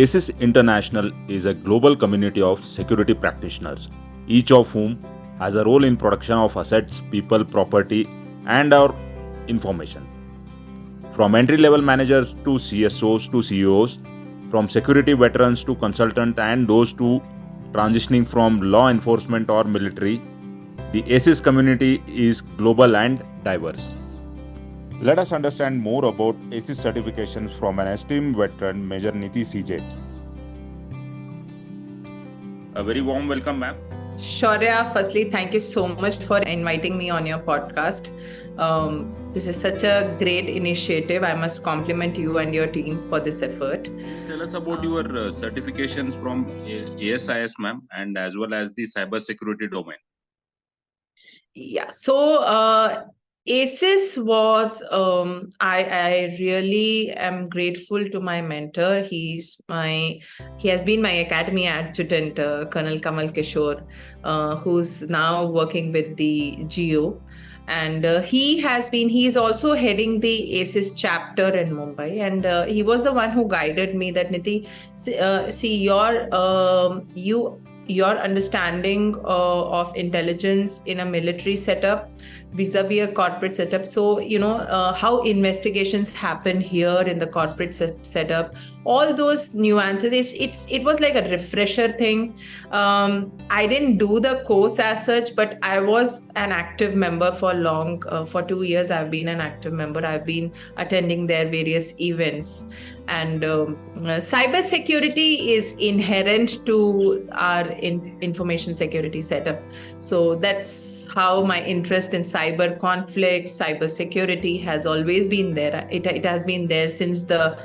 ASIS International is a global community of security practitioners, each of whom has a role in protection of assets, people, property, and our information. From entry-level managers to CSOs to CEOs, from security veterans to consultants and those to transitioning from law enforcement or military, the ASIS community is global and diverse. Let us understand more about ASIS certifications from an esteemed veteran, Major Niti CJ. A very warm welcome, ma'am. Shaurya, firstly, thank you so much for inviting me on your podcast. This is such a great initiative. I must compliment you and your team for this effort. Please tell us about your certifications from ASIS, ma'am, and as well as the cybersecurity domain. Yeah, so ASIS was, I really am grateful to my mentor. He has been my academy adjutant, Colonel Kamal Kishore, who's now working with the GO. And he is also heading the ASIS chapter in Mumbai. And he was the one who guided me that, Niti, your understanding of intelligence in a military setup vis-a-vis a corporate setup. So, how investigations happen here in the corporate setup, all those nuances, it was like a refresher thing. I didn't do the course as such, but I was an active member for 2 years. I've been an active member. I've been attending their various events. And cybersecurity is inherent to our information security setup. So that's how my interest in cyber conflicts, cybersecurity has always been there. It has been there since the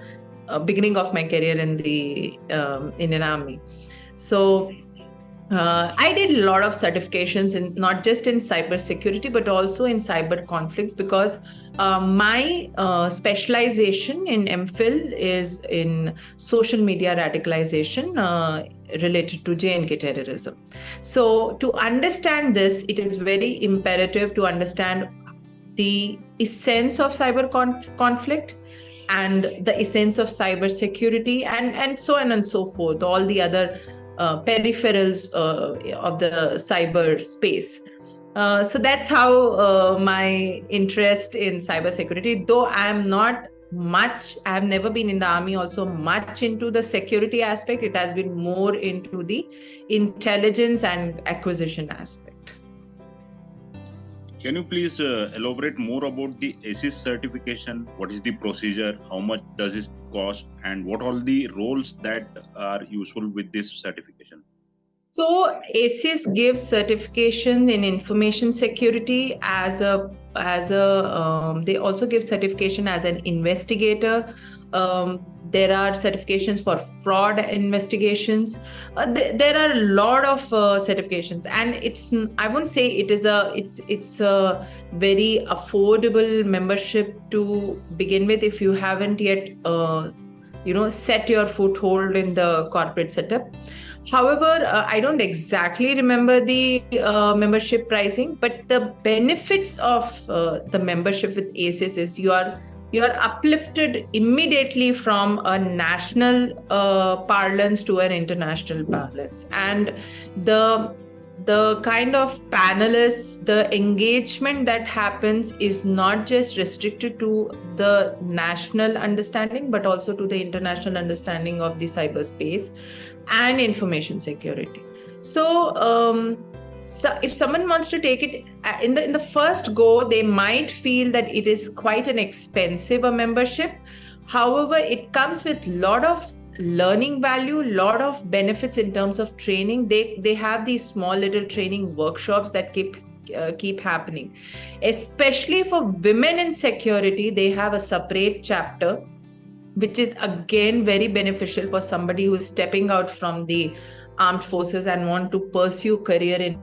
beginning of my career in the Indian Army. So I did a lot of certifications, not just in cybersecurity, but also in cyber conflicts, because my specialization in MPhil is in social media radicalization related to J&K terrorism. So to understand this, it is very imperative to understand the essence of cyber conflict and the essence of cybersecurity and so on and so forth, all the other peripherals of the cyber space. So that's how my interest in cybersecurity, though I've never been in the army also much into the security aspect. It has been more into the intelligence and acquisition aspect. Can you please elaborate more about the ASIS certification? What is the procedure? How much does it cost? And what are the roles that are useful with this certification? So ASIS gives certification in information security they also give certification as an investigator. There are certifications for fraud investigations. There are a lot of certifications, and I won't say it's a very affordable membership to begin with if you haven't yet set your foothold in the corporate setup. However, I don't exactly remember the membership pricing, but the benefits of the membership with ASIS is you are uplifted immediately from a national parlance to an international parlance, and the kind of panelists, the engagement that happens is not just restricted to the national understanding, but also to the international understanding of the cyberspace and information security. So if someone wants to take it in the first go, they might feel that it is quite an expensive membership. However, it comes with a lot of learning value, lot of benefits in terms of training. They have these small little training workshops that keep happening, especially for women in security. They have a separate chapter, which is again very beneficial for somebody who is stepping out from the armed forces and want to pursue career in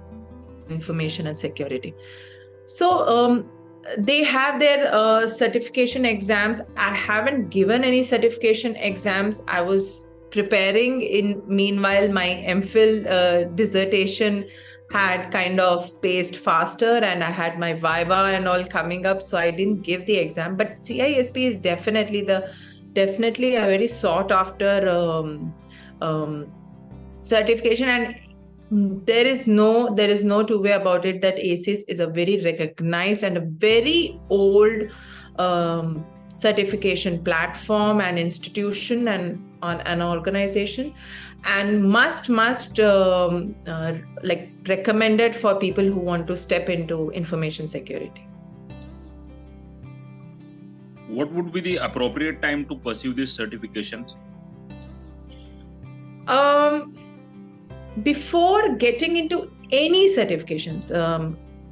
information and security. So they have their certification exams. I haven't given any certification exams. I was preparing meanwhile my MPhil dissertation had kind of paced faster, and I had my Viva and all coming up, so I didn't give the exam. But CISP is definitely a very sought after certification. And there is no two way about it that ASIS is a very recognized and a very old certification platform and institution and on an organization, and must like recommended for people who want to step into information security. What would be the appropriate time to pursue these certifications? Before getting into any certifications,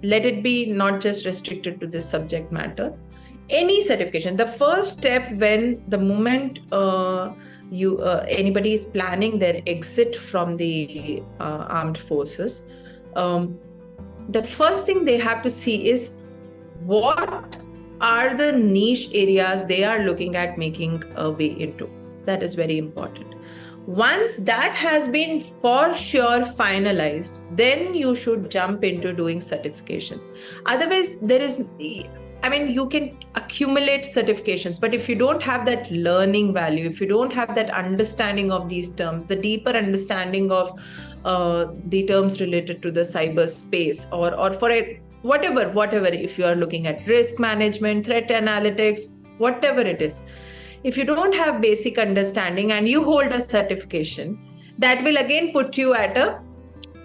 let it be not just restricted to this subject matter, any certification, the first step when the moment anybody is planning their exit from the armed forces, the first thing they have to see is what are the niche areas they are looking at making a way into. That is very important. Once that has been for sure finalized, then you should jump into doing certifications. Otherwise, you can accumulate certifications, but if you don't have that learning value, if you don't have that understanding of these terms, the deeper understanding of the terms related to the cyberspace, or for it, whatever, if you are looking at risk management, threat analytics, whatever it is, if you don't have basic understanding and you hold a certification, that will again put you at a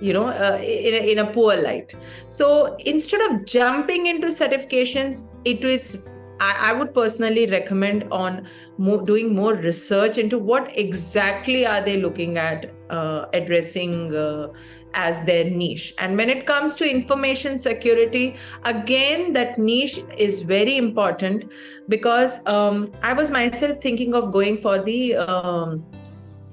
in a poor light. So instead of jumping into certifications, I would personally recommend on doing more research into what exactly are they looking at addressing as their niche. And when it comes to information security, again, that niche is very important, because I was myself thinking of going for the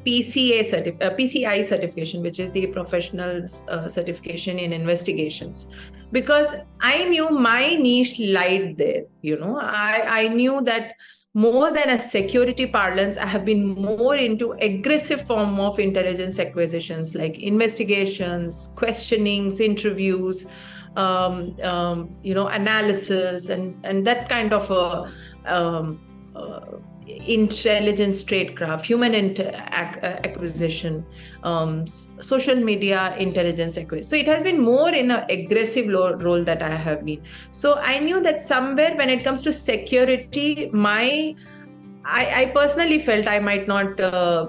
PCI certification, which is the professional certification in investigations, because I knew my niche lied there. I knew that more than a security parlance, I have been more into aggressive form of intelligence acquisitions, like investigations, questionings, interviews, analysis, and that kind of intelligence tradecraft, human acquisition, social media intelligence acquisition. So it has been more in an aggressive role that I have been. So I knew that somewhere when it comes to security, I personally felt I might not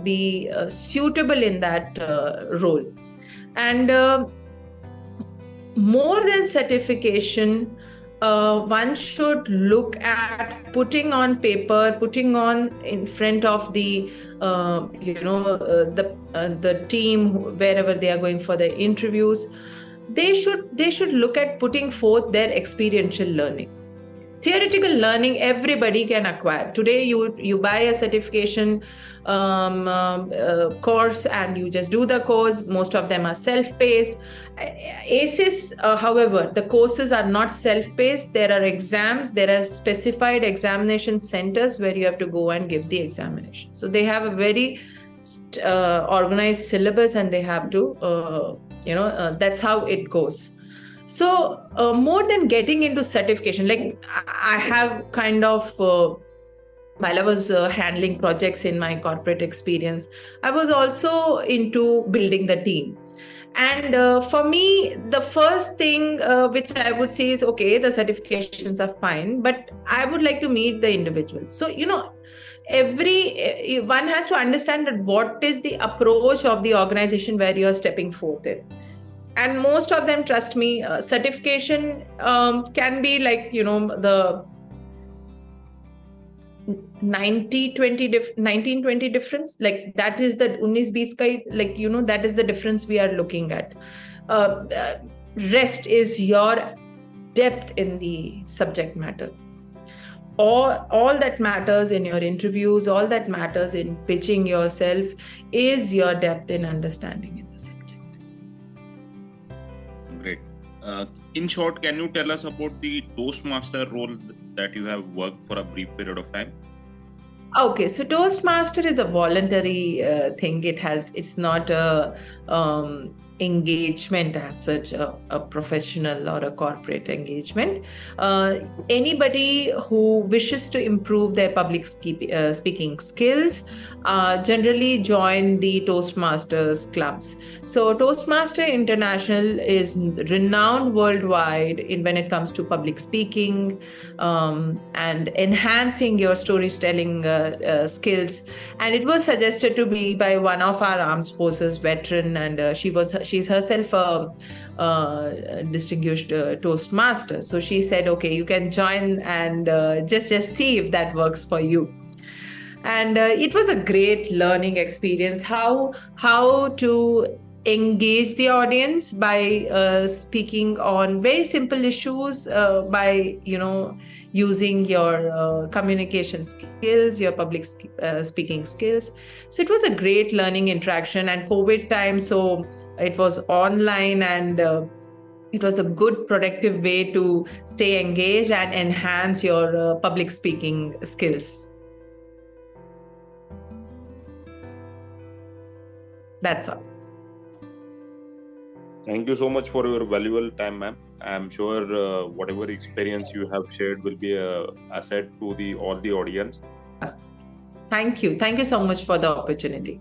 be suitable in that role. And more than certification, one should look at putting on paper, putting on in front of the the team wherever they are going for the interviews. They should look at putting forth their experiential learning. Theoretical learning everybody can acquire. Today you buy a certification course and you just do the course. Most of them are self-paced. ASIS, however, the courses are not self-paced. There are exams. There are specified examination centers where you have to go and give the examination. So they have a very organized syllabus, and they have to that's how it goes. So more than getting into certification, like I have kind of, while I was handling projects in my corporate experience, I was also into building the team. And for me, the first thing which I would say is, okay, the certifications are fine, but I would like to meet the individual. So, one has to understand that what is the approach of the organization where you are stepping forth in. And most of them, trust me, certification can be like, the 19-20 difference. Like that is the 19-20 ka, like, that is the difference we are looking at. Rest is your depth in the subject matter. All that matters in your interviews, all that matters in pitching yourself is your depth in understanding in the subject. Great. In short, can you tell us about the Toastmaster role that you have worked for a brief period of time? Okay, so Toastmaster is a voluntary thing. It's not a engagement as such, a professional or a corporate engagement. Anybody who wishes to improve their speaking skills generally join the Toastmasters clubs. So Toastmaster International is renowned worldwide when it comes to public speaking and enhancing your storytelling skills. And it was suggested to me by one of our armed forces veteran, and she's herself a distinguished Toastmaster. So she said, okay, you can join and just see if that works for you. And it was a great learning experience, how to engage the audience by speaking on very simple issues, by using your communication skills, your public speaking skills. So it was a great learning interaction, and COVID time, so it was online, and it was a good productive way to stay engaged and enhance your public speaking skills. That's all. Thank you so much for your valuable time, ma'am. I'm sure whatever experience you have shared will be a asset to all the audience. Thank you so much for the opportunity.